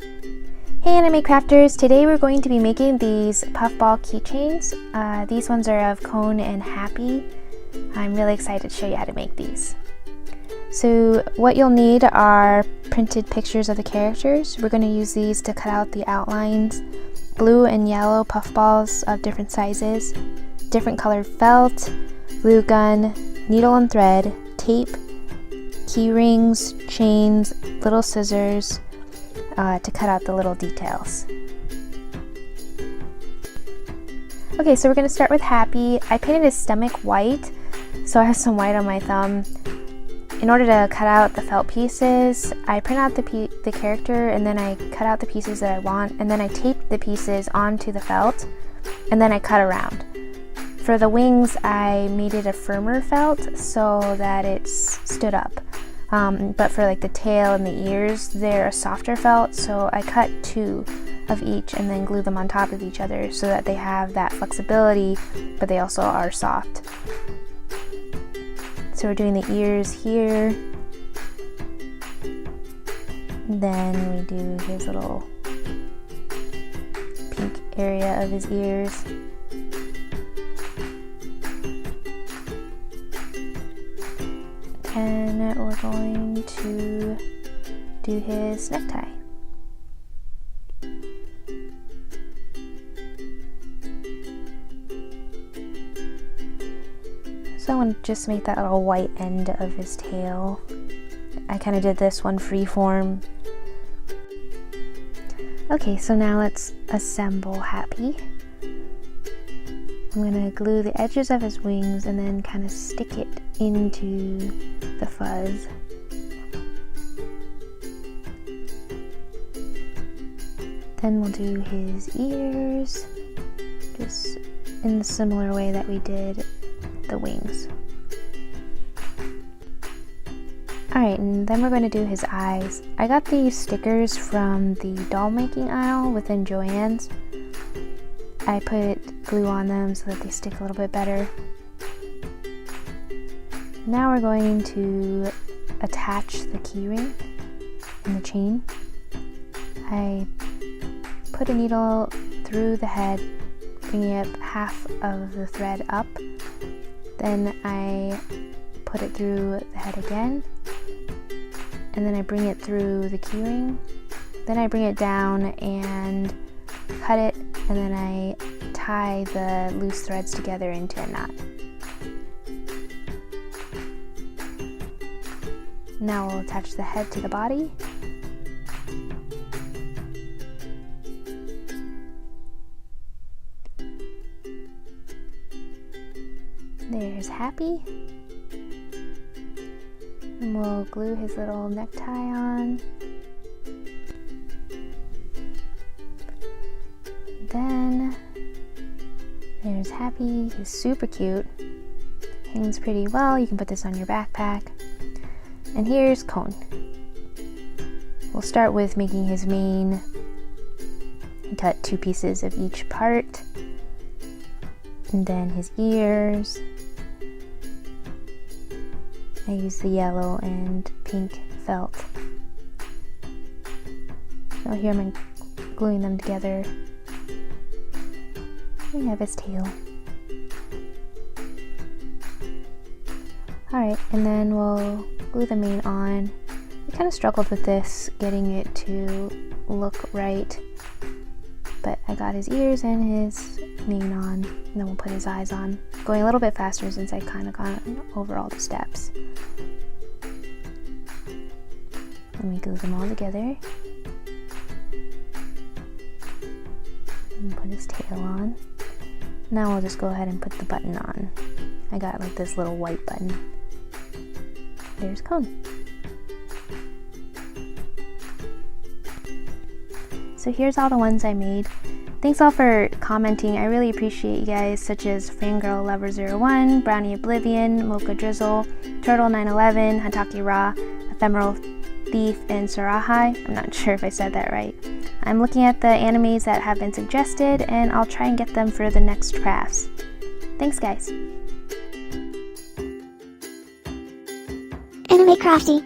Hey anime crafters, today we're going to be making these puffball keychains. These ones are of Cone and Happy. I'm really excited to show you how to make these. So what you'll need are printed pictures of the characters. We're going to use these to cut out the outlines, blue and yellow puffballs of different sizes, different colored felt, glue gun, needle and thread, tape, key rings, chains, little scissors, to cut out the little details. Okay, so we're going to start with Happy. I painted his stomach white, so I have some white on my thumb. In order to cut out the felt pieces, I print out the character, and then I cut out the pieces that I want, and then I tape the pieces onto the felt, and then I cut around. For the wings, I made it a firmer felt so that it stood up. But for like the tail and the ears, they're a softer felt, so I cut 2 of each and then glue them on top of each other so that they have that flexibility, but they also are soft. So we're doing the ears here, and then we do his little pink area of his ears. And we're going to do his necktie. So I want to just make that little white end of his tail. I kind of did this one freeform. Okay, so now let's assemble Happy. I'm going to glue the edges of his wings and then kind of stick it into the fuzz. Then we'll do his ears, just in the similar way that we did the wings. Alright, and then we're going to do his eyes. I got these stickers from the doll making aisle within Joann's. I put glue on them so that they stick a little bit better. Now we're going to attach the keyring and the chain. I put a needle through the head, bringing up half of the thread up. Then I put it through the head again, and then I bring it through the keyring. Then I bring it down and cut it, and then I tie the loose threads together into a knot. Now we'll attach the head to the body. There's Happy. And we'll glue his little necktie on. Then there's Happy. He's super cute. Hangs pretty well. You can put this on your backpack. And here's Cone. We'll start with making his mane. I cut 2 pieces of each part. And then his ears. I use the yellow and pink felt. So here I'm gluing them together. We have his tail. Alright, and then we'll glue the mane on. I kind of struggled with this, getting it to look right, but I got his ears and his mane on, and then we'll put his eyes on. Going a little bit faster since I kind of gone over all the steps. And we glue them all together. And put his tail on. Now we'll just go ahead and put the button on. I got like this little white button. There's Cone. So here's all the ones I made. Thanks all for commenting. I really appreciate you guys, such as Fangirl Lover 01, Brownie Oblivion, Mocha Drizzle, Turtle 911, Hataki Ra, Ephemeral Thief, and Sarahai. I'm not sure if I said that right. I'm looking at the animes that have been suggested, and I'll try and get them for the next crafts. Thanks guys. Anime Crafty.